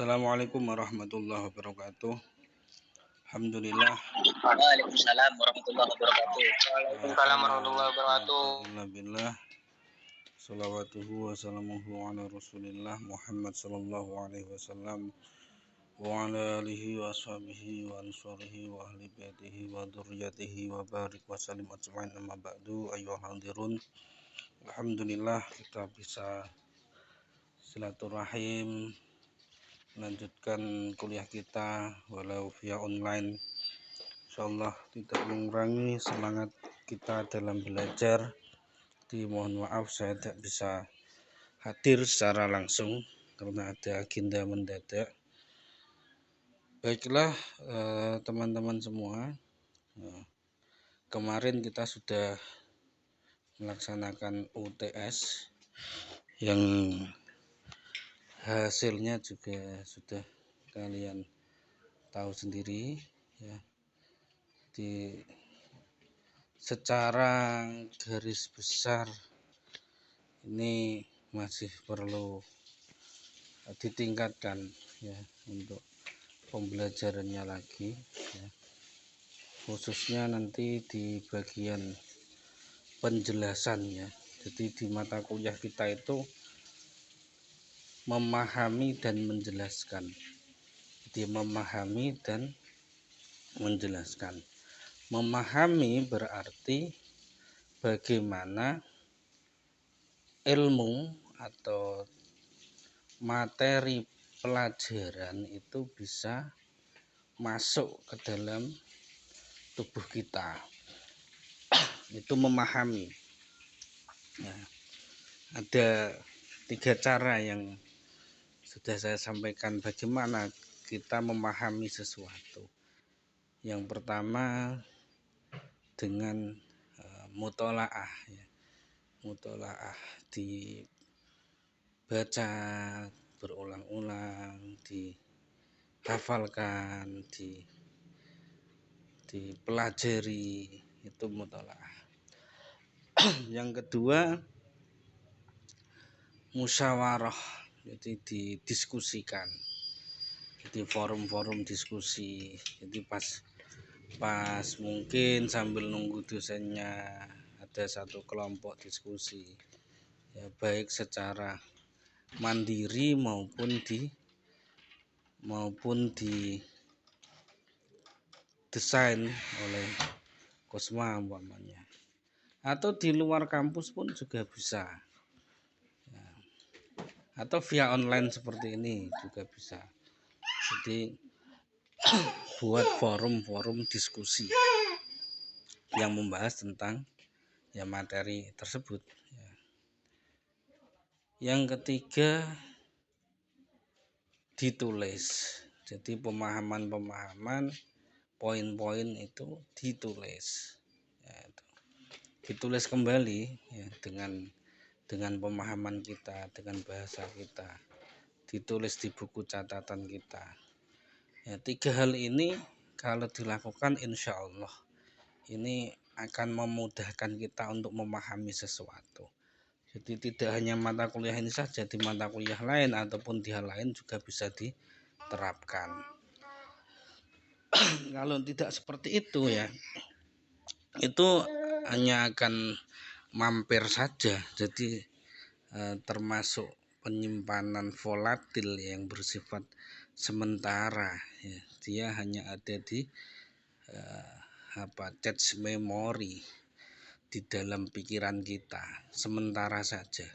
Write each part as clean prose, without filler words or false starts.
Assalamualaikum warahmatullahi wabarakatuh. Alhamdulillah. Waalaikumsalam warahmatullahi wabarakatuh. Waalaikumsalam warahmatullahi wabarakatuh. Alhamdulillah. Salawatuhu wa salamuhu ala rasulillah Muhammad sallallahu alaihi wasallam wa ala alihi wa ashabihi wa ansarihi wa ahli baitihi wa dzurriyyatihi wa barik wa salim ajmain, amma ba'du. Ayyuhal hadirun, alhamdulillah kita bisa silaturahim, melanjutkan kuliah kita walau via online. Insyaallah tidak mengurangi semangat kita dalam belajar. Mohon maaf saya tidak bisa hadir secara langsung karena ada agenda mendadak. Baiklah teman-teman semua, kemarin kita sudah melaksanakan UTS yang hasilnya juga sudah kalian tahu sendiri ya. Secara garis besar ini masih perlu ditingkatkan ya untuk pembelajarannya lagi ya. Khususnya nanti di bagian penjelasan ya. Jadi di mata kuliah kita itu memahami dan menjelaskan. Jadi memahami dan menjelaskan. Memahami berarti bagaimana ilmu atau materi pelajaran itu bisa masuk ke dalam tubuh kita. Itu memahami. Nah, ada 3 cara yang sudah saya sampaikan bagaimana kita memahami sesuatu. Yang pertama dengan mutolaah ya. Mutolaah dibaca berulang-ulang, dihafalkan, dipelajari, itu mutolaah. Yang kedua musyawarah, jadi didiskusikan. Jadi forum-forum diskusi. Jadi pas mungkin sambil nunggu dosennya ada satu kelompok diskusi ya, baik secara mandiri maupun di desain oleh Kosma umpamanya, atau di luar kampus pun juga bisa ya. Atau via online seperti ini juga bisa. Jadi buat forum-forum diskusi yang membahas tentang ya materi tersebut ya. Yang ketiga ditulis. Jadi pemahaman poin-poin itu ditulis ya, itu. Ditulis kembali ya, dengan pemahaman kita, dengan bahasa kita, ditulis di buku catatan kita ya. 3 hal ini kalau dilakukan insya Allah ini akan memudahkan kita untuk memahami sesuatu. Jadi tidak hanya mata kuliah ini saja, di mata kuliah lain ataupun di hal lain juga bisa diterapkan. Kalau tidak seperti itu ya, itu hanya akan mampir saja. Jadi termasuk penyimpanan volatil yang bersifat sementara ya. Dia hanya ada di cache memori di dalam pikiran kita sementara saja.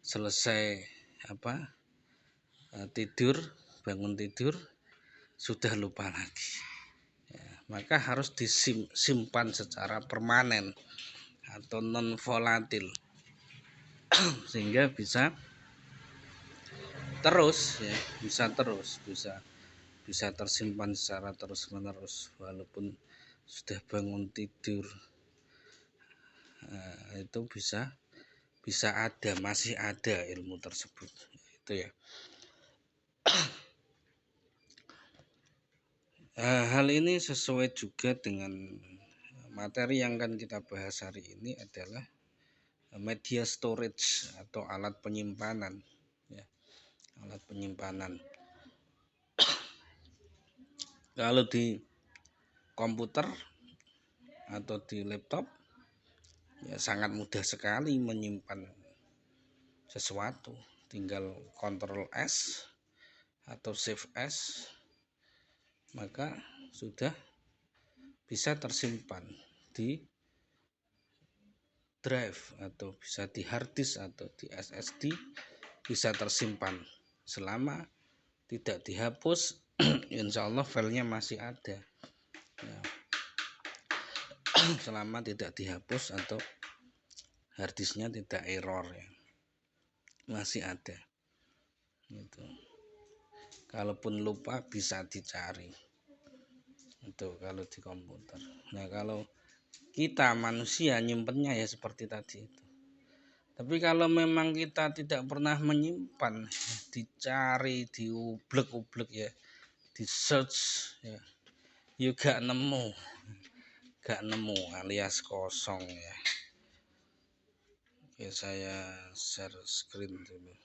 Selesai tidur, bangun tidur sudah lupa lagi ya. Maka harus disimpan secara permanen atau non volatil sehingga bisa terus ya, bisa tersimpan secara terus menerus walaupun sudah bangun tidur. Itu bisa ada, masih ada ilmu tersebut itu ya. Hal ini sesuai juga dengan materi yang akan kita bahas hari ini adalah media storage atau alat penyimpanan ya. Alat penyimpanan Kalau di komputer atau di laptop ya sangat mudah sekali menyimpan sesuatu, tinggal Ctrl S atau Shift S, maka sudah bisa tersimpan di drive atau bisa di hard disk atau di SSD, bisa tersimpan selama tidak dihapus. Insya Allah filenya masih ada ya, selama tidak dihapus atau harddisknya tidak error ya, masih ada gitu. Kalaupun lupa bisa dicari itu kalau di komputer. Nah kalau kita manusia nyimpennya ya seperti tadi itu. Tapi kalau memang kita tidak pernah menyimpan, dicari, diublek-ublek ya, di search ya, gak nemu alias kosong ya. Oke, saya share screen dulu.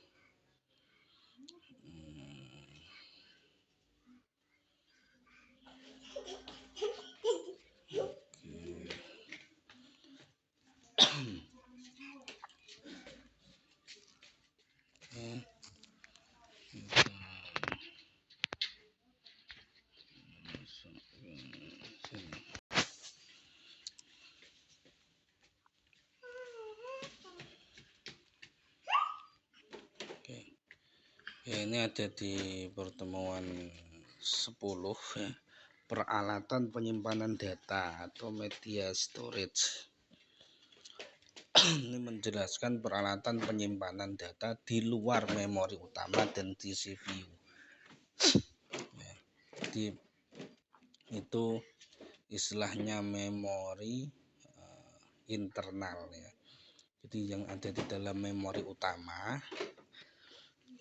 Oke. Ini ada di pertemuan 10 ya, peralatan penyimpanan data atau media storage. Ini menjelaskan peralatan penyimpanan data di luar memori utama dan di CPU ya, jadi itu istilahnya memori internal ya. Jadi yang ada di dalam memori utama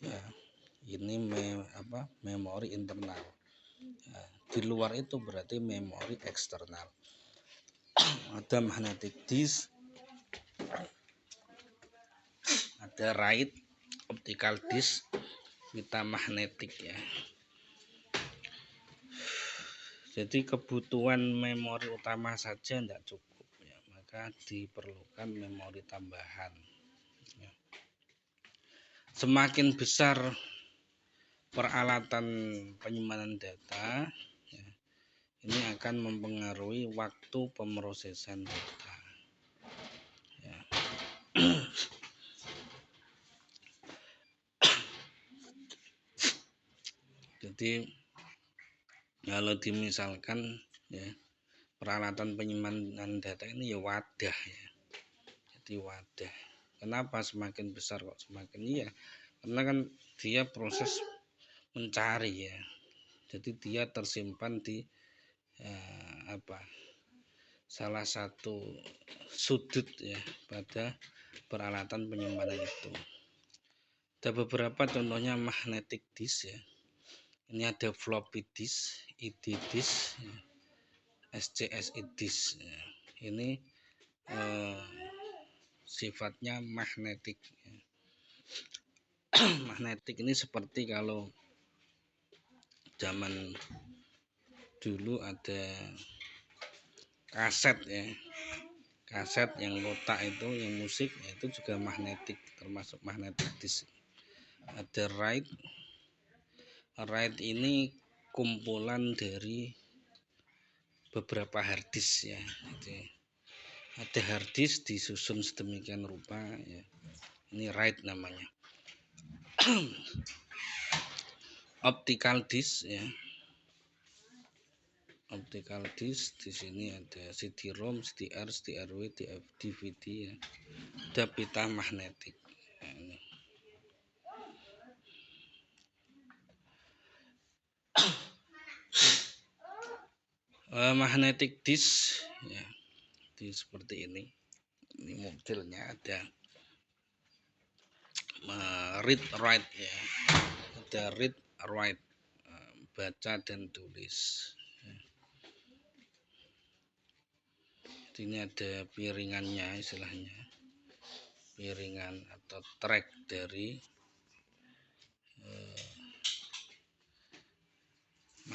ya, ini memori internal ya. Di luar itu berarti memori eksternal. Ada magnetic disk, ada write, optical disk, pita magnetik ya. Jadi kebutuhan memori utama saja tidak cukup ya, maka diperlukan memori tambahan ya. Semakin besar peralatan penyimpanan data ya, ini akan mempengaruhi waktu pemrosesan data ya. Jadi kalau dimisalkan ya, peralatan penyimpanan data ini ya wadah ya. Jadi wadah. Kenapa semakin besar kok semakin iya? Karena kan dia proses mencari ya. Jadi dia tersimpan di salah satu sudut ya pada peralatan penyimpanan itu. Ada beberapa contohnya magnetic disk ya. Ini ada floppy disk, ID disk, ya, SCSI disk. Ya. Ini sifatnya magnetik. Ya. Magnetik ini seperti kalau zaman dulu ada kaset ya, kaset yang kotak itu yang musik ya, itu juga magnetik, termasuk magnetic disk. Ada write ini kumpulan dari beberapa harddisk ya. Jadi ada harddisk disusun sedemikian rupa ya, ini write namanya. Optical disk ya, optical disk di sini ada CD-ROM, CDR, CDRW, DVD ya. Ada pita magnetik ya, ini. Magnetic disk ya, di seperti ini modelnya ada read write ya, ada read write, baca dan tulis ya. Jadi ini ada piringannya, istilahnya piringan atau track dari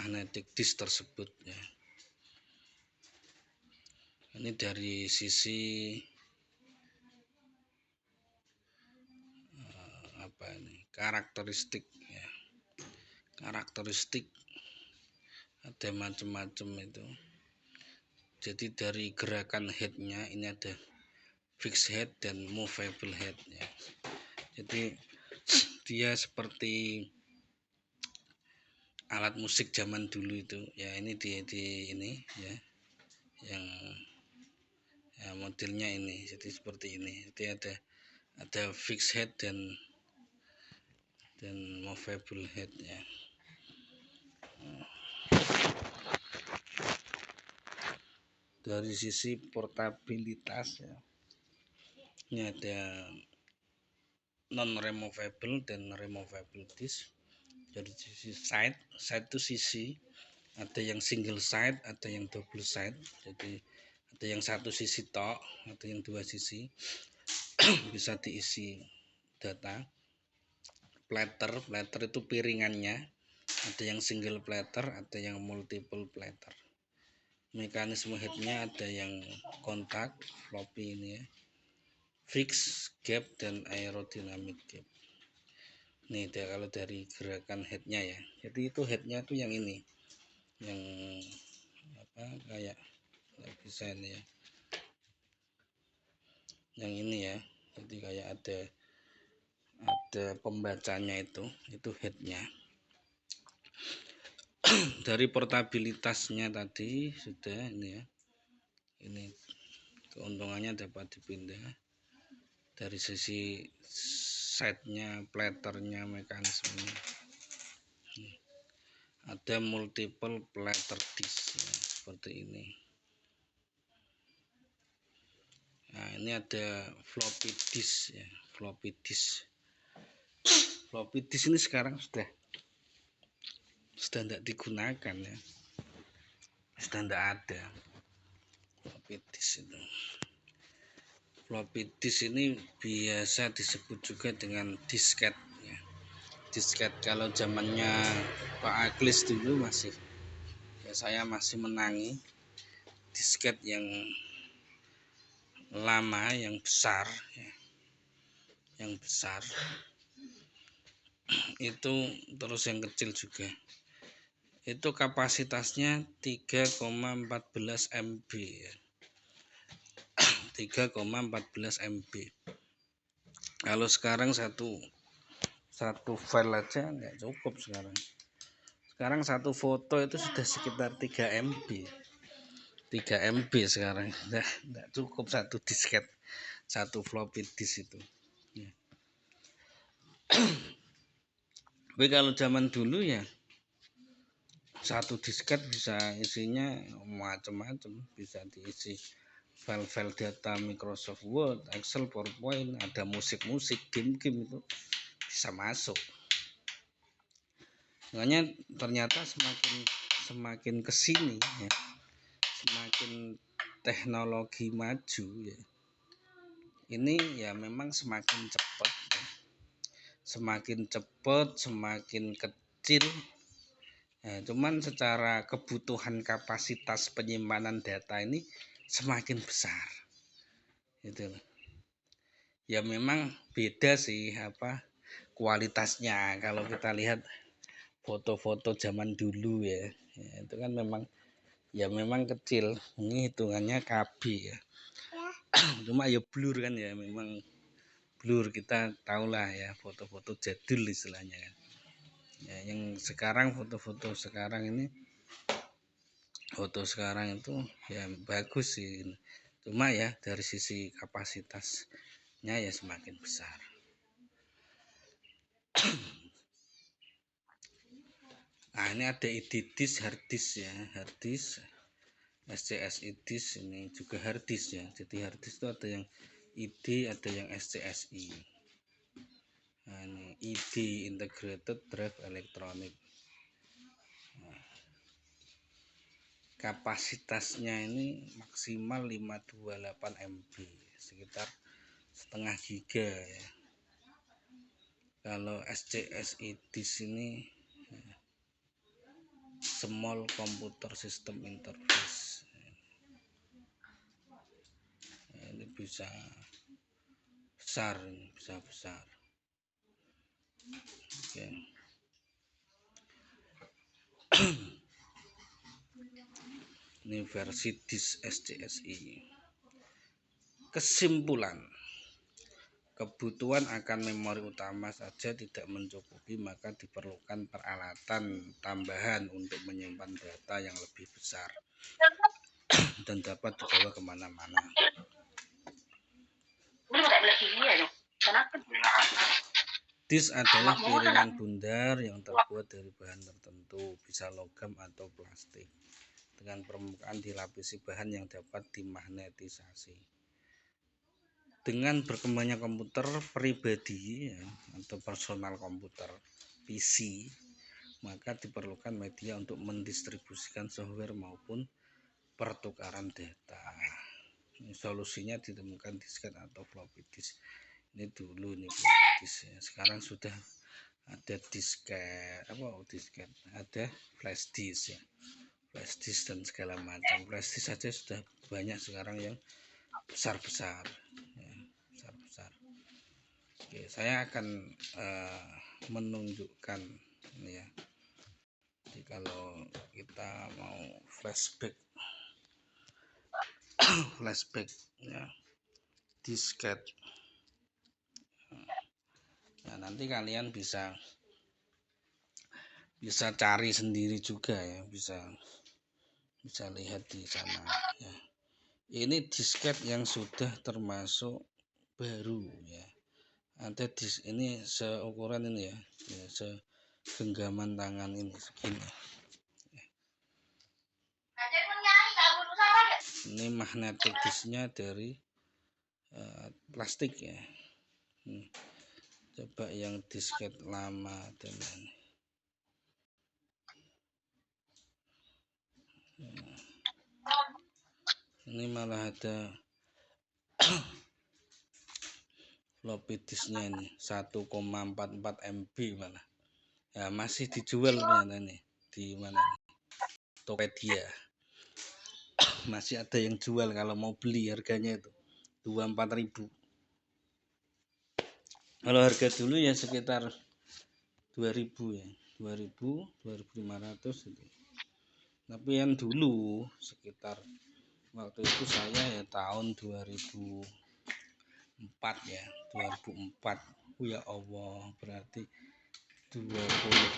magnetic disk tersebut ya. Ini dari sisi apa ini, karakteristik ya. Karakteristik ada macam-macam itu. Jadi dari gerakan headnya ini ada fixed head dan movable head ya. Jadi dia seperti alat musik zaman dulu itu ya. Ini di ini ya, yang ya, modelnya ini. Jadi seperti ini. Jadi ada fixed head dan movable head ya. Dari sisi portabilitas ya, ini ada non removable dan removable disk. Dari sisi side itu sisi, ada yang single side, ada yang double side. Jadi ada yang satu sisi tok, ada yang dua sisi. Bisa diisi data. Platter itu piringannya, ada yang single platter, ada yang multiple platter. Mekanisme headnya ada yang kontak, floppy ini ya, fix, gap, dan aerodynamic gap. Nih kalau dari gerakan headnya ya, jadi itu headnya tuh yang ini, yang apa kayak nggak bisa ini ya, yang ini ya. Jadi kayak ada pembacanya, itu headnya. Dari portabilitasnya tadi sudah ini ya, ini keuntungannya dapat dipindah dari sisi side-nya, platternya, mekanismenya. Ada multiple platter disk ya, seperti ini. Nah, ini ada floppy disk ya, floppy disk. Floppy disk ini sekarang sudah tidak digunakan ya, sudah tidak ada floppy disk itu. Floppy disk ini biasa disebut juga dengan disket ya. Disket kalau zamannya Pak Aglis dulu masih ya, saya masih menangi disket yang lama, yang besar ya, yang besar itu, terus yang kecil juga. Itu kapasitasnya 3,14 MB ya. 3,14 MB. Kalau sekarang satu file aja nggak cukup sekarang. Sekarang satu foto itu sudah sekitar 3 MB. 3 MB sekarang. Nggak cukup satu disket, satu floppy disk itu ya. Tapi kalau zaman dulu ya, satu disket bisa isinya macam-macam, bisa diisi file-file data Microsoft Word, Excel, PowerPoint, ada musik-musik, game-game, itu bisa masuk. Makanya ternyata semakin kesini ya, semakin teknologi maju ya, ini ya memang semakin cepat ya. Semakin cepat, semakin kecil. Nah, cuman secara kebutuhan kapasitas penyimpanan data ini semakin besar. Itu ya memang beda sih apa kualitasnya. Kalau kita lihat foto-foto zaman dulu ya, itu kan memang kecil. Ini hitungannya KB ya. Cuma ya blur kan ya, memang blur, kita tahulah ya, foto-foto jadul istilahnya kan. Ya, yang sekarang foto-foto sekarang ini, foto sekarang itu ya bagus sih, cuma ya dari sisi kapasitasnya ya semakin besar. Nah, ini ada ID disk, hard disk ya, hard disk, SCSI disk, ini juga hard disk ya. Jadi hard disk itu ada yang ID, ada yang SCSI. Nah, ini ID, Integrated Drive Electronic. Nah, kapasitasnya ini maksimal 528 MB, sekitar setengah giga ya. Kalau SCSI disk ini Small Computer System Interface. Ini bisa besar, bisa besar. Oke. Ini versi disk SCSI. Kesimpulan, kebutuhan akan memori utama saja tidak mencukupi, maka diperlukan peralatan tambahan untuk menyimpan data yang lebih besar dan dapat dibawa kemana-mana. Disk adalah piringan bundar yang terbuat dari bahan tertentu, bisa logam atau plastik, dengan permukaan dilapisi bahan yang dapat dimagnetisasi. Dengan berkembangnya komputer pribadi ya, atau personal komputer PC, maka diperlukan media untuk mendistribusikan software maupun pertukaran data. Ini solusinya ditemukan disket atau floppy disk. Ini dulu nih floppy disk ya. Sekarang sudah ada disket, ada flash disk ya, flash disk dan segala macam. Flash disk saja sudah banyak sekarang yang besar-besar ya, besar-besar. Oke, saya akan menunjukkan ini ya. Jadi kalau kita mau flashback ya, disket. Nah, nanti kalian bisa cari sendiri juga ya, bisa lihat di sana ya. Ini disket yang sudah termasuk baru ya. Ada disk ini seukuran ini ya, segenggaman tangan ini segini. Ini magnetic disknya dari plastik ya. Coba yang disket lama dan ini malah ada floppy disknya ini 1,44 MB malah ya, masih dijual ternyata nih di mana nih? Tokopedia masih ada yang jual. Kalau mau beli harganya itu 24.000. Kalau harga dulu ya sekitar 2.000 ya, 2.500 itu. Tapi yang dulu sekitar waktu itu saya ya tahun 2004 ya, 2004. Ya Allah, berarti 20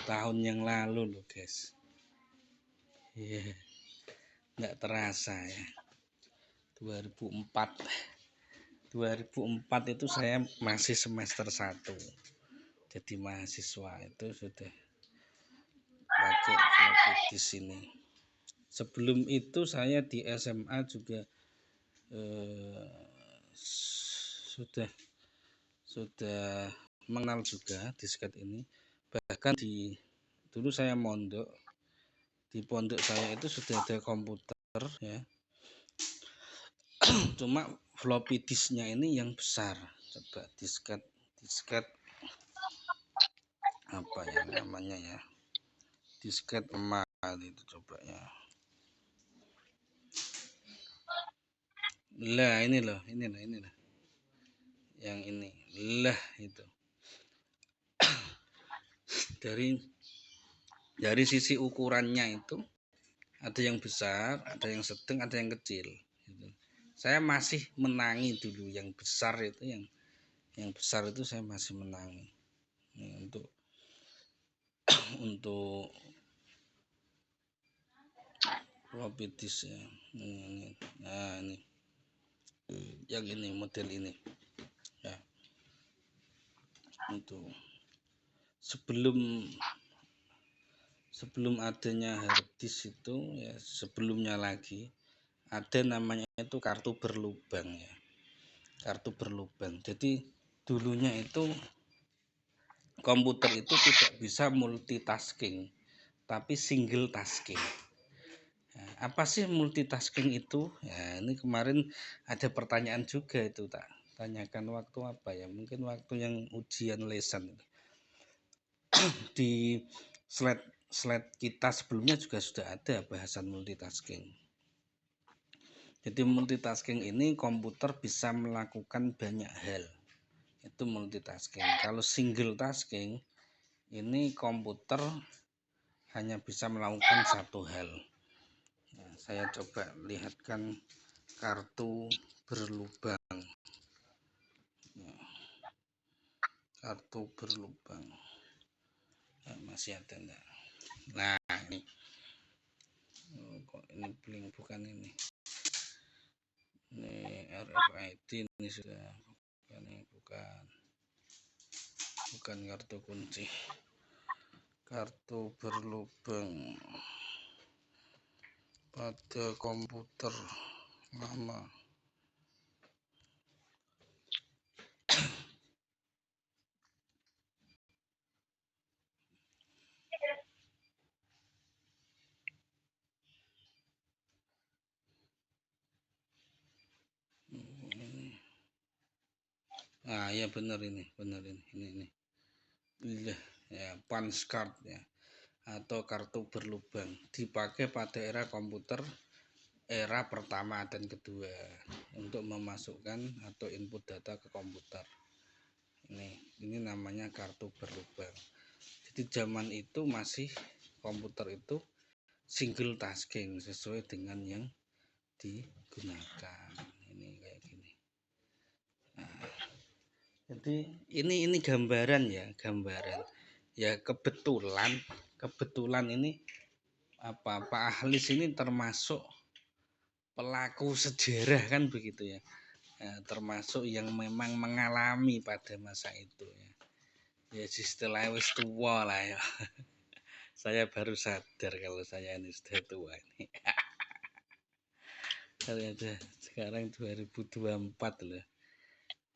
tahun yang lalu loh guys. Iya, nggak terasa ya. 2004 itu saya masih semester 1, jadi mahasiswa. Itu sudah pakai floppy disk ini. Sebelum itu saya di SMA juga sudah mengenal juga disket ini. Bahkan dulu saya mondok, di pondok saya itu sudah ada komputer ya. Cuma floppy disknya ini yang besar. Coba disket apa ya namanya ya, disket emas itu coba ya. Lah ini loh yang ini lah itu. Dari sisi ukurannya itu ada yang besar, ada yang sedang, ada yang kecil gitu. Saya masih menangi dulu yang besar itu, yang besar itu saya masih menangi. Ini untuk floppy disk ya. Nah ini yang ini, model ini ya. Untuk sebelum adanya hard disk itu ya, sebelumnya lagi ada namanya itu kartu berlubang ya, kartu berlubang. Jadi dulunya itu komputer itu tidak bisa multitasking, tapi single tasking. Nah, apa sih multitasking itu? Ya, ini kemarin ada pertanyaan juga itu, tak tanyakan waktu apa ya? Mungkin waktu yang ujian lesan di slide kita sebelumnya juga sudah ada bahasan multitasking. Jadi multitasking ini komputer bisa melakukan banyak hal, itu multitasking. Kalau single tasking ini komputer hanya bisa melakukan satu hal. Nah, saya coba lihatkan kartu berlubang. Kartu berlubang. Nah, masih ada enggak? Nah, ini. Oh, kok ini bling, bukan ini. Ini RFID ini sudah. Bukan kartu kunci. Kartu berlubang pada komputer lama. Nah, ya benar ini. Ini. Ya, punch card ya, atau kartu berlubang dipakai pada era komputer era pertama dan kedua untuk memasukkan atau input data ke komputer. Ini namanya kartu berlubang. Jadi zaman itu masih komputer itu single tasking sesuai dengan yang digunakan. Ini kayak gini. Nah, jadi ini gambaran ya, ya kebetulan ini Pak Ahlis ini termasuk pelaku sejarah kan begitu ya. Ya, termasuk yang memang mengalami pada masa itu ya. Ya istilahnya wis tua lah ya. Saya baru sadar kalau saya ini sudah tua ini. Ternyata sekarang 2024 loh.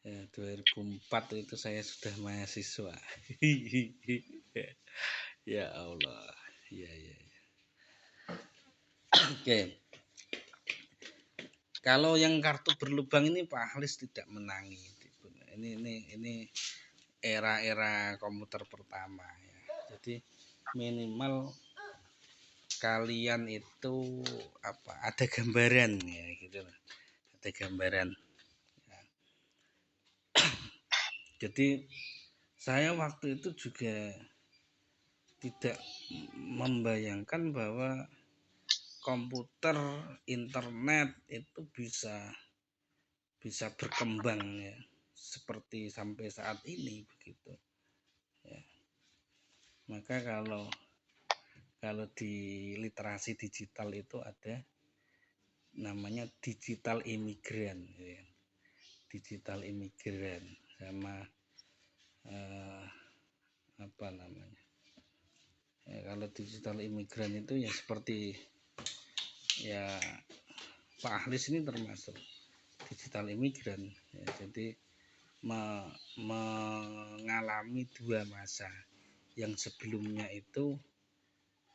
Ya, 2004 itu saya sudah mahasiswa. Ya Allah. Ya. Oke. Kalau yang kartu berlubang ini Pak Ahlis tidak menangi. Ini era-era komputer pertama ya. Jadi minimal kalian itu ada gambaran ya gitu loh. Ada gambaran. Ya. Jadi saya waktu itu juga tidak membayangkan bahwa komputer, internet itu bisa berkembang ya seperti sampai saat ini begitu ya. Maka kalau di literasi digital itu ada namanya digital imigran ya. Digital imigran sama apa namanya ya, kalau digital imigran itu ya seperti ya Pak Ahlis ini termasuk digital imigran ya, jadi mengalami dua masa yang sebelumnya itu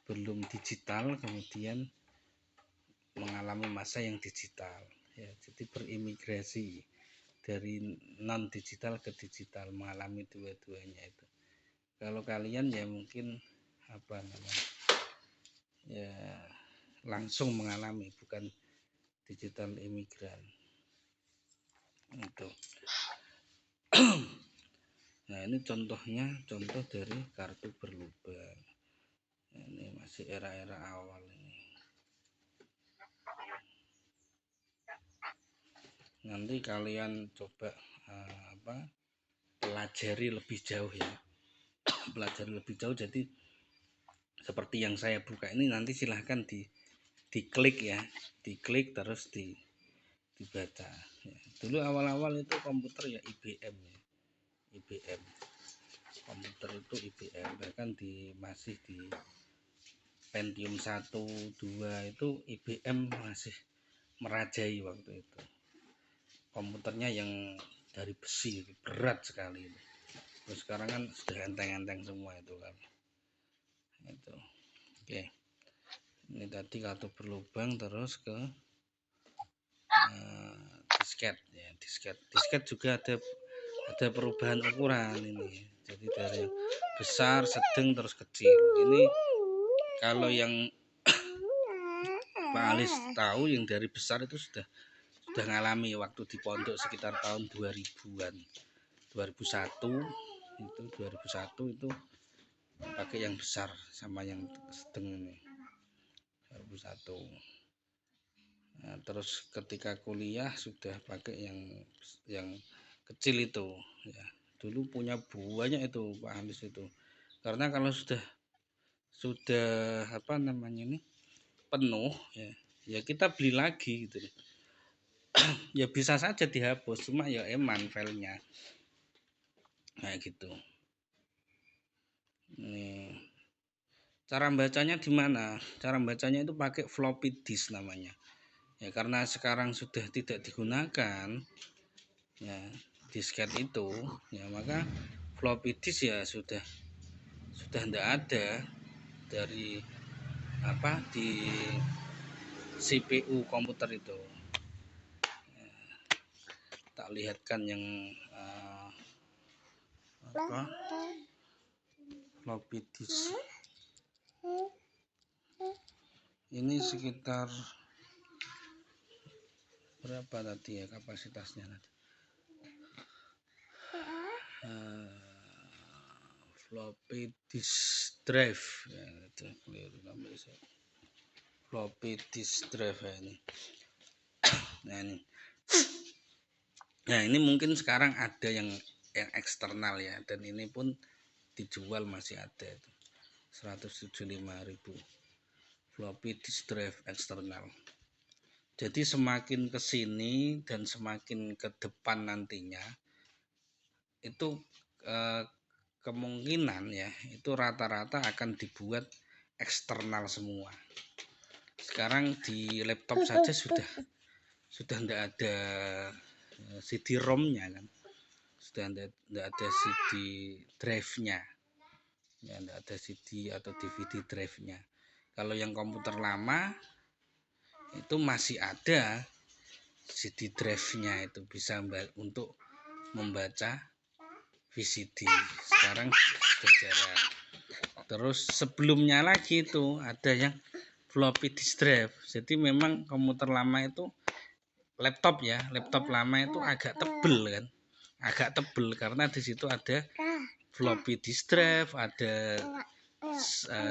belum digital, kemudian mengalami masa yang digital ya, jadi berimigrasi dari non digital ke digital, mengalami dua-duanya itu. Kalau kalian ya mungkin apa namanya ya langsung mengalami, bukan digital imigran itu. Nah ini contoh dari kartu berlubang. Ini masih era-era awal ini. Nanti kalian coba pelajari lebih jauh ya. Pelajari lebih jauh, jadi seperti yang saya buka ini nanti silahkan diklik ya, diklik terus dibaca ya. Dulu awal-awal itu komputer ya IBM ya. IBM komputer itu IBM, bahkan masih di Pentium 1, 2 itu IBM masih merajai waktu itu. Komputernya yang dari besi, berat sekali itu. Terus sekarang kan sudah enteng-enteng semua itu kan. Itu. Oke. Ini tadi kartu berlubang, terus ke disket ya, disket juga ada perubahan ukuran ini. Jadi dari besar, sedang, terus kecil. Kalau yang Pak Alis tahu yang dari besar itu sudah ngalami waktu di pondok sekitar tahun 2000-an. 2001 itu pakai yang besar sama yang sedang ini 2001. Nah, terus ketika kuliah sudah pakai yang kecil itu ya. Dulu punya banyak itu Pak Alis itu. Karena kalau sudah apa namanya ini penuh ya, ya kita beli lagi gitu. Ya bisa saja dihapus, cuma ya eman filenya kayak gitu. Nih, cara bacanya di mana? Cara bacanya itu pakai floppy disk namanya. Ya karena sekarang sudah tidak digunakan ya disket itu, ya maka floppy disk ya sudah tidak ada dari apa di CPU komputer itu. Ya, tak lihatkan yang apa floppy disk ini sekitar berapa tadi ya kapasitasnya tadi? Floppy disk drive ya, itu floppy disk drive ya, ini. Nah ini mungkin sekarang ada yang eksternal ya, dan ini pun dijual masih ada itu 175.000 floppy disk drive eksternal. Jadi semakin ke sini dan semakin ke depan nantinya itu kemungkinan ya itu rata-rata akan dibuat eksternal semua. Sekarang di laptop saja sudah tidak ada CD-ROM-nya kan, sudah tidak ada CD drive-nya ya, tidak ada CD atau DVD drive-nya. Kalau yang komputer lama itu masih ada CD drive-nya, itu bisa untuk membaca VCD. Sekarang sudah jarang. Terus sebelumnya lagi itu ada yang floppy disk drive. Jadi memang komputer lama itu laptop lama itu agak tebel kan, agak tebel karena di situ ada floppy disk drive, ada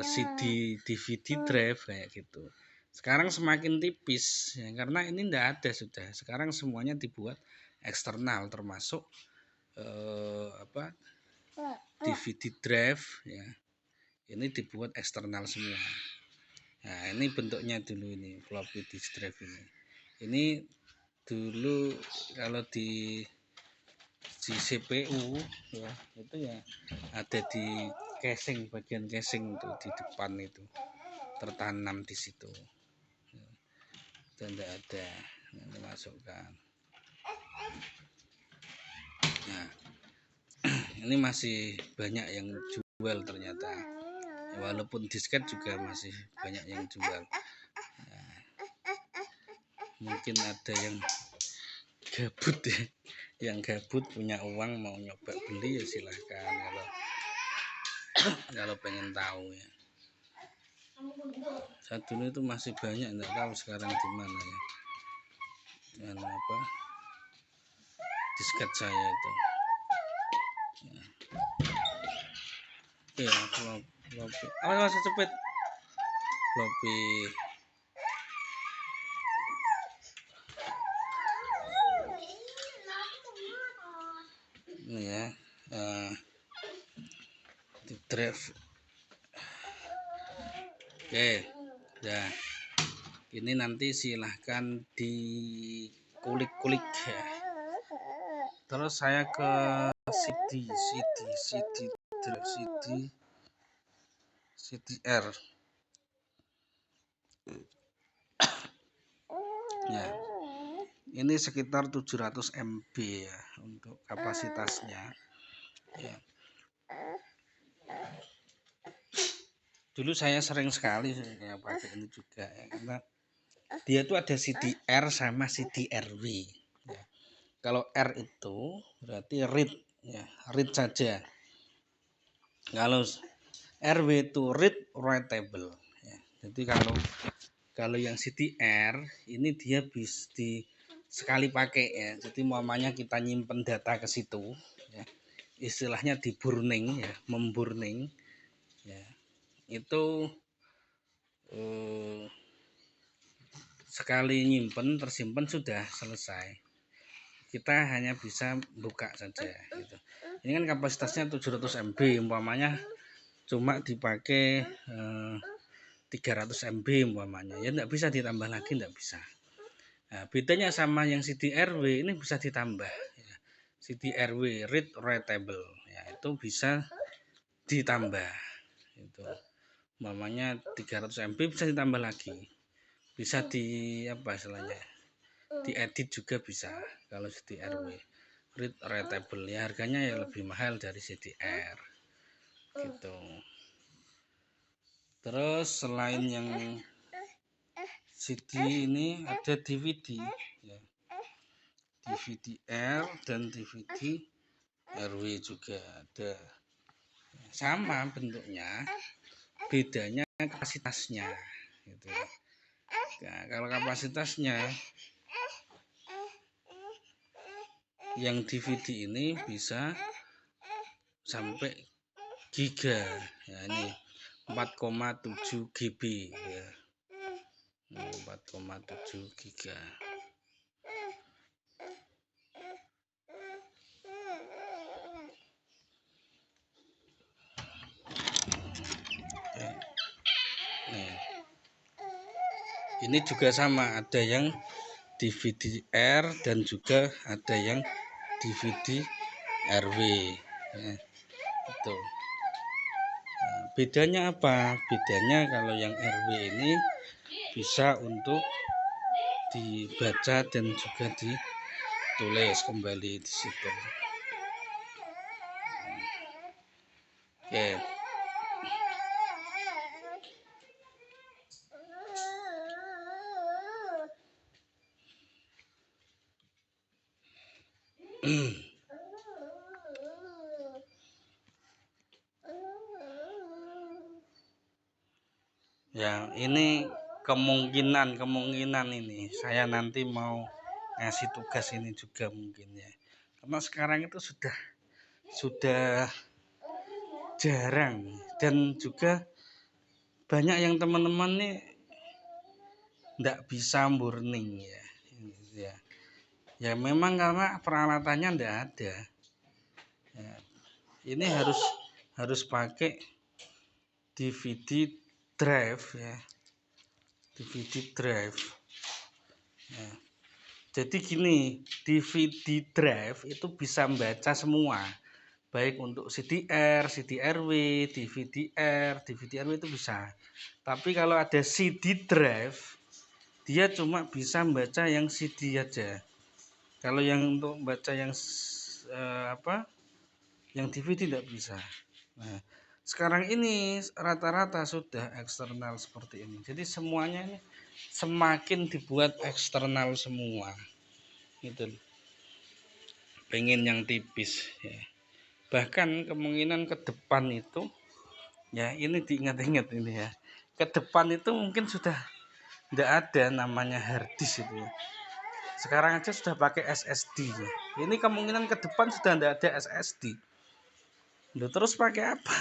CD DVD drive kayak gitu. Sekarang semakin tipis ya, karena ini tidak ada sudah. Sekarang semuanya dibuat eksternal termasuk DVD drive ya. Ini dibuat eksternal semua. Nah, ini bentuknya dulu ini floppy disk drive ini. Ini dulu kalau di CPU ya itu ya ada di casing, bagian casing itu di depan itu tertanam di situ. Dan tidak ada yang dimasukkan. Nah, ini masih banyak yang jual ternyata. Walaupun disket juga masih banyak yang jual. Nah, mungkin ada yang gabut ya, yang gabut punya uang mau nyoba beli ya silahkan kalau pengen tahu ya. Saat dulu itu masih banyak, enggak tahu sekarang di mana ya. Dan apa disket saya itu. Ya. Oke, floppy. Awas cepet. Floppy. Ini ya. Di drive. Oke. Ya. Ini nanti silahkan dikulik-kulik ya. Terus saya ke CDR ya. Ini sekitar 700 MB ya untuk kapasitasnya ya. Dulu saya sering sekali ya pakai ini juga ya, karena dia itu ada CDR sama CDRW ya. Kalau R itu berarti read ya, read saja. Kalau RW itu read writable Jadi kalau yang CTR ini dia bisa sekali pakai ya. Jadi umpamanya kita nyimpen data ke situ ya. Istilahnya di burning ya, memburning ya. Itu sekali nyimpen tersimpan sudah selesai. Kita hanya bisa buka saja gitu. Ini kan kapasitasnya 700 MB umpamanya cuma dipakai 300 MB umpamanya ya, enggak bisa ditambah lagi, enggak bisa. Nah, bedanya sama yang CDRW ini bisa ditambah ya. CDRW read writable ya, itu bisa ditambah itu umpamanya 300 MB bisa ditambah lagi, bisa di apa istilahnya diedit juga bisa kalau CDRW read writable ya, harganya ya lebih mahal dari CDR gitu. Terus selain yang CD ini ada DVD ya. DVD-R dan DVD-RW juga ada. Sama bentuknya, bedanya kapasitasnya gitu. Nah, kalau kapasitasnya yang DVD ini bisa sampai giga ya, ini 4,7 GB ya. 4,7 giga. Nih. Ini juga sama, ada yang DVD-R dan juga ada yang DVD-RW ya, itu. Nah, bedanya apa? Bedanya kalau yang RW ini bisa untuk dibaca dan juga ditulis kembali di situ. Oke. Ya, ini kemungkinan ini saya nanti mau ngasih tugas ini juga mungkin ya. Karena sekarang itu sudah jarang dan juga banyak yang teman-teman nih enggak bisa burning ya. Ya memang karena peralatannya enggak ada. Ya, ini harus pakai DVD drive ya. DVD drive. Ya. Jadi gini, DVD drive itu bisa membaca semua. Baik untuk CDR, CDRW, DVD-R, DVD-RW itu bisa. Tapi kalau ada CD drive, dia cuma bisa membaca yang CD aja. Kalau yang untuk membaca yang yang DVD tidak bisa. Nah, sekarang ini rata-rata sudah eksternal seperti ini. Jadi semuanya ini semakin dibuat eksternal semua. Gitu. Pengen yang tipis ya. Bahkan kemungkinan ke depan itu ya, ini diingat-ingat ini ya. Ke depan itu mungkin sudah tidak ada namanya harddisk itu ya. Sekarang aja sudah pakai SSD ya. Ini kemungkinan ke depan sudah tidak ada SSD. Terus pakai apa?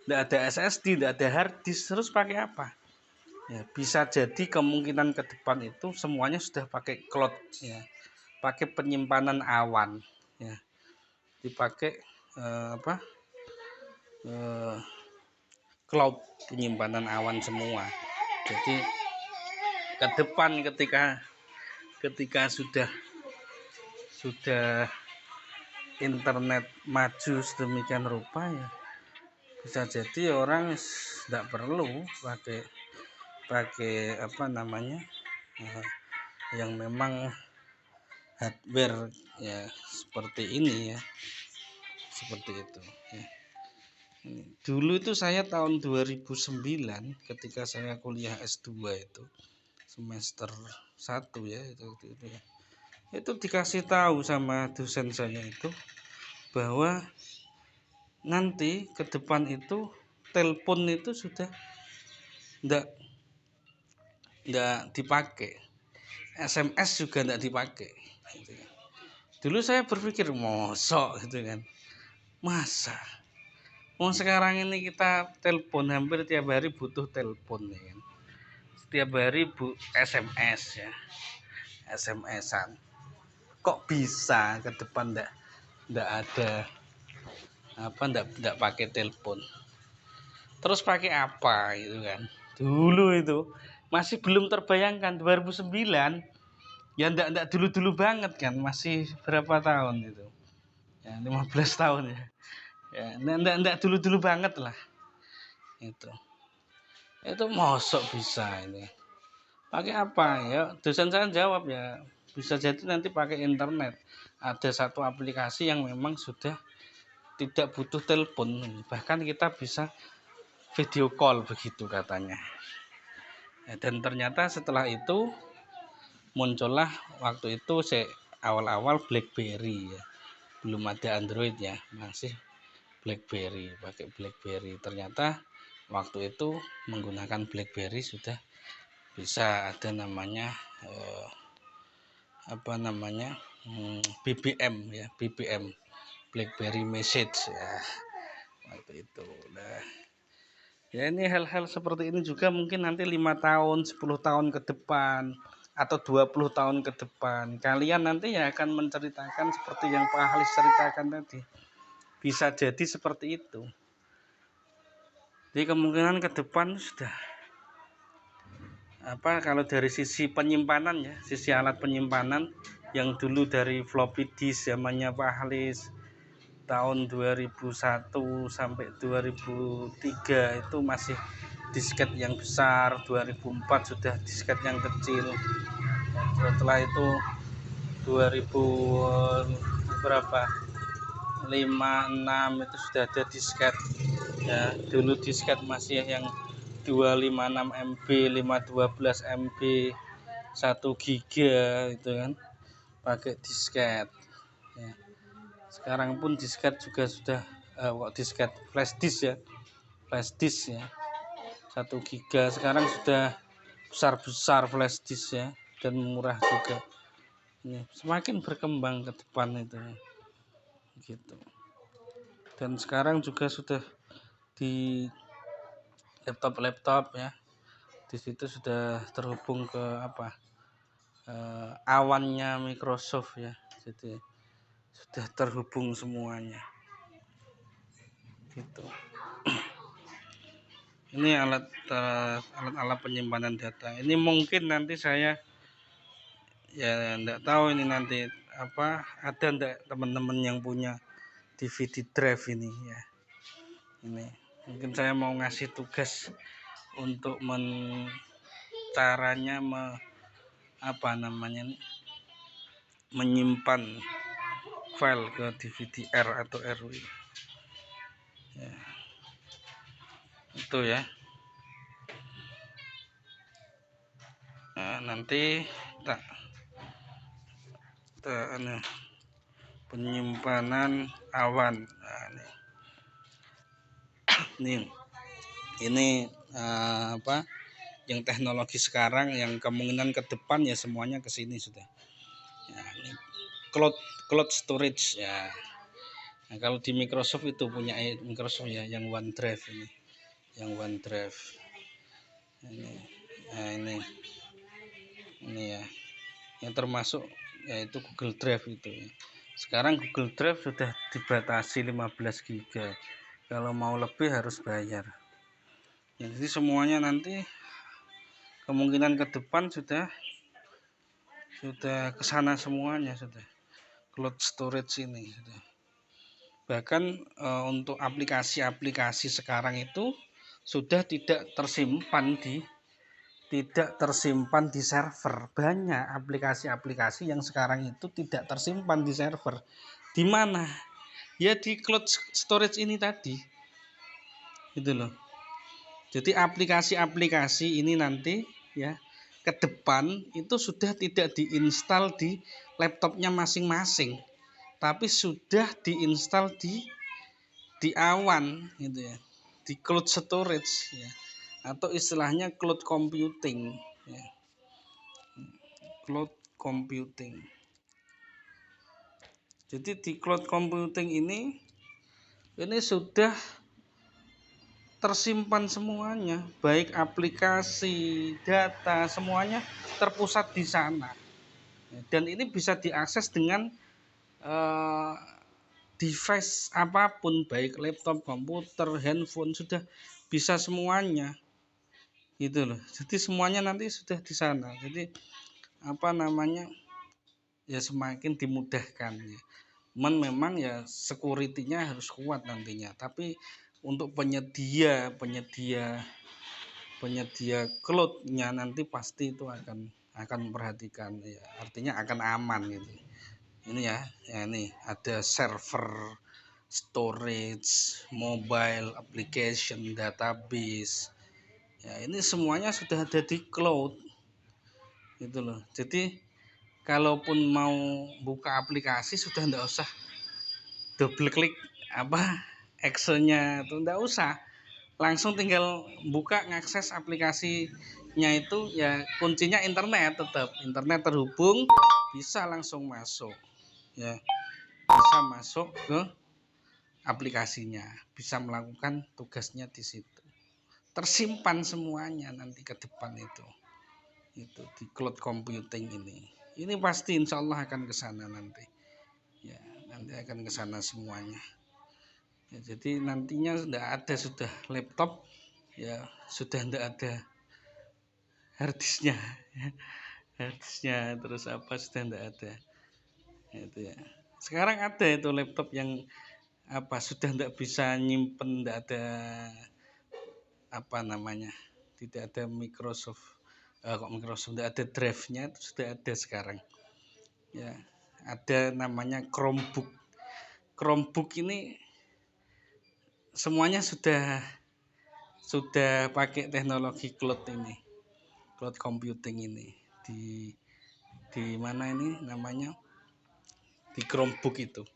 Tidak ada SSD, tidak ada harddisk, terus pakai apa? Ya, bisa jadi kemungkinan ke depan itu semuanya sudah pakai cloud ya. Pakai penyimpanan awan ya. Dipakai cloud, penyimpanan awan semua. Jadi ke depan ketika sudah internet maju sedemikian rupa ya, bisa jadi orang tidak perlu pakai yang memang hardware ya seperti ini ya, seperti itu ya. Dulu itu saya tahun 2009 ketika saya kuliah S2 itu semester 1 ya, itu dikasih tahu sama dosen saya itu bahwa nanti ke depan itu telepon itu sudah nggak dipakai, SMS juga nggak dipakai gitu kan. Dulu saya berpikir mosok gitu kan, masa mau sekarang ini kita telepon hampir tiap hari butuh telepon ya kan, setiap hari SMS ya, SMS-an, kok bisa ke depan ndak ada apa, ndak pakai telepon, terus pakai apa gitu kan. Dulu itu masih belum terbayangkan 2009 ya, ndak dulu banget kan, masih berapa tahun itu ya, 15 tahun ya, ya ndak dulu banget lah itu mosok bisa ini pakai apa ya. Dosen saya jawab ya bisa jadi nanti pakai internet, ada satu aplikasi yang memang sudah tidak butuh telepon, bahkan kita bisa video call begitu katanya. Dan ternyata setelah itu muncullah waktu itu awal-awal BlackBerry ya, belum ada Android ya, masih BlackBerry, pakai BlackBerry. Ternyata waktu itu menggunakan BlackBerry sudah bisa ada namanya BBM ya, BBM, BlackBerry Message ya waktu itu. Nah, ya ini hal-hal seperti ini juga mungkin nanti 5 tahun, 10 tahun ke depan atau 20 tahun ke depan kalian nanti ya akan menceritakan seperti yang Pak Halis ceritakan tadi. Bisa jadi seperti itu. Jadi kemungkinan ke depan sudah kalau dari sisi penyimpanan ya, sisi alat penyimpanan yang dulu dari floppy disk zamannya Pak Halis tahun 2001 sampai 2003 itu masih disket yang besar, 2004 sudah disket yang kecil. Setelah itu 2000 berapa 56 itu sudah ada disket ya. Dulu disket masih yang 256 MB, 512 MB, 1 giga itu kan pakai disket ya. Sekarang pun disket juga sudah disket flash disk ya, flash disk ya, 1 giga sekarang sudah besar flash disk ya, dan murah juga. Ini semakin berkembang ke depan itu ya, gitu. Dan sekarang juga sudah di laptop ya, di situ sudah terhubung ke awannya Microsoft ya, jadi sudah terhubung semuanya gitu. Ini alat penyimpanan data. Ini mungkin nanti saya ya enggak tahu ini nanti ada enggak teman-teman yang punya DVD drive ini ya. Ini mungkin saya mau ngasih tugas untuk caranya menyimpan file ke DVD R atau RW ya, itu ya. Nah, nanti penyimpanan awan. Nah, ini yang teknologi sekarang yang kemungkinan ke depan ya semuanya ke sini sudah ya, ini cloud storage ya. Nah, kalau di Microsoft itu punya Microsoft ya, yang OneDrive ini, yang OneDrive ini. Nah, ini ya, yang termasuk yaitu Google Drive itu ya. Sekarang Google Drive sudah dibatasi 15 GB, kalau mau lebih harus bayar ya. Jadi semuanya nanti kemungkinan ke depan sudah kesana semuanya, sudah cloud storage ini sudah. Bahkan untuk aplikasi-aplikasi sekarang itu sudah tidak tersimpan di server. Banyak aplikasi-aplikasi yang sekarang itu tidak tersimpan di server. Di mana? Ya di cloud storage ini tadi. Gitu loh. Jadi aplikasi-aplikasi ini nanti ya ke depan itu sudah tidak diinstal di laptopnya masing-masing, tapi sudah diinstal di awan gitu ya, di cloud storage ya, atau istilahnya cloud computing ya. Cloud computing. Jadi di cloud computing ini sudah tersimpan semuanya, baik aplikasi, data, semuanya terpusat di sana. Dan ini bisa diakses dengan device apapun, baik laptop, komputer, handphone, sudah bisa semuanya. Gitu loh. Jadi semuanya nanti sudah di sana. Jadi ya semakin dimudahkan ya. Memang ya security-nya harus kuat nantinya. Tapi untuk penyedia cloud-nya nanti pasti itu akan memperhatikan ya. Artinya akan aman gitu. Ini ya ini ada server, storage, mobile application, database. Ya, ini semuanya sudah ada di cloud. Gitu loh. Jadi kalaupun mau buka aplikasi sudah enggak usah double klik Excel-nya itu enggak usah. Langsung tinggal buka ngakses aplikasinya itu ya kuncinya internet tetap. Internet terhubung bisa langsung masuk. Ya, bisa masuk ke aplikasinya, bisa melakukan tugasnya di situ. Tersimpan semuanya nanti ke depan itu di cloud computing ini pasti insya Allah akan ke sana nanti ya, nanti akan ke sana semuanya ya. Jadi nantinya sudah laptop ya, sudah tidak ada harddisknya terus sudah tidak ada itu ya. Sekarang ada itu laptop yang sudah tidak bisa nyimpen, tidak ada tidak ada Microsoft tidak ada drive-nya, itu sudah ada sekarang ya. Ada namanya Chromebook ini semuanya sudah pakai teknologi cloud computing ini di mana ini namanya di Chromebook itu.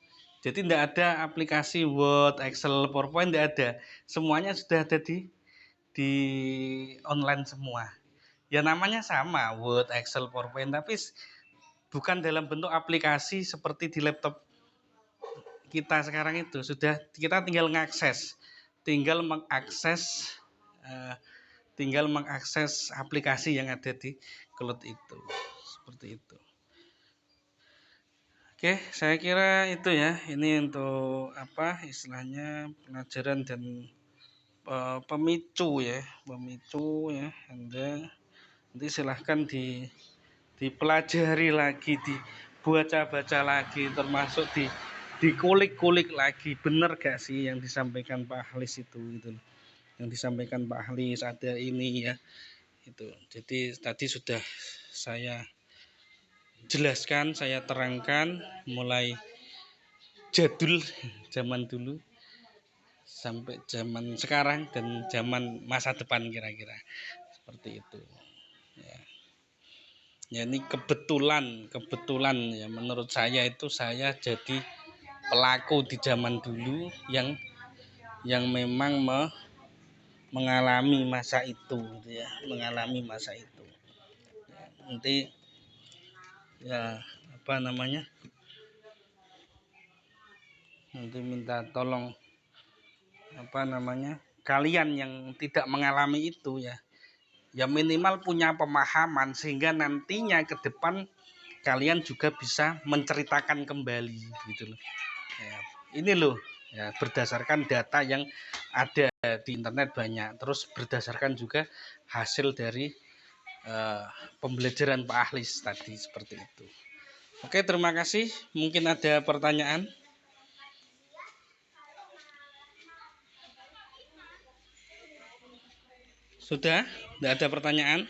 Jadi tidak ada aplikasi Word, Excel, PowerPoint, tidak ada. Semuanya sudah ada di online semua. Ya namanya sama Word, Excel, PowerPoint, tapi bukan dalam bentuk aplikasi seperti di laptop kita sekarang itu. Sudah kita tinggal mengakses aplikasi yang ada di cloud itu. Seperti itu. Oke, saya kira itu ya. Ini untuk istilahnya pelajaran dan pemicu ya. Anda nanti silahkan dipelajari lagi, dibaca-baca lagi, termasuk dikulik-kulik lagi, benar gak sih yang disampaikan Pak Ahlis itu gitu. Yang disampaikan Pak Ahlis ada ini ya. Itu. Jadi tadi sudah saya jelaskan, saya terangkan mulai jadul zaman dulu sampai zaman sekarang dan zaman masa depan kira-kira seperti itu ya. Ya ini kebetulan ya, menurut saya itu saya jadi pelaku di zaman dulu yang memang mengalami masa itu gitu ya, nanti ya nanti minta tolong kalian yang tidak mengalami itu ya minimal punya pemahaman sehingga nantinya ke depan kalian juga bisa menceritakan kembali gitu loh ya, ini loh ya, berdasarkan data yang ada di internet banyak, terus berdasarkan juga hasil dari pembelajaran Pak Ahlis tadi seperti itu. Oke, terima kasih. Mungkin ada pertanyaan. Sudah? Tidak ada pertanyaan?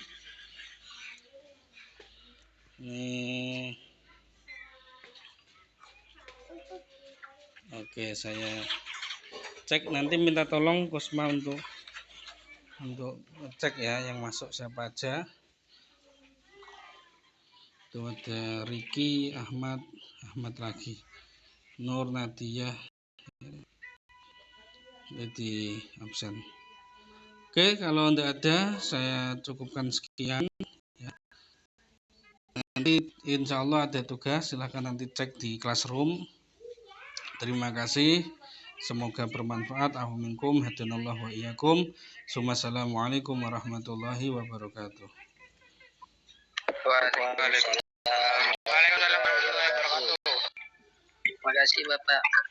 Oke, saya cek nanti minta tolong Kusma untuk cek ya yang masuk siapa aja. Itu ada Riki, Ahmad lagi, Nur, Nadia, jadi absen. Oke, kalau tidak ada saya cukupkan sekian. Nanti insya Allah ada tugas, silahkan nanti cek di classroom. Terima kasih, semoga bermanfaat. Ahuminkum hadanallahu wa iyyakum. Assalamualaikum warahmatullahi wabarakatuh. Waalaikumsalam warahmatullahi wabarakatuh. Terima kasih Bapak.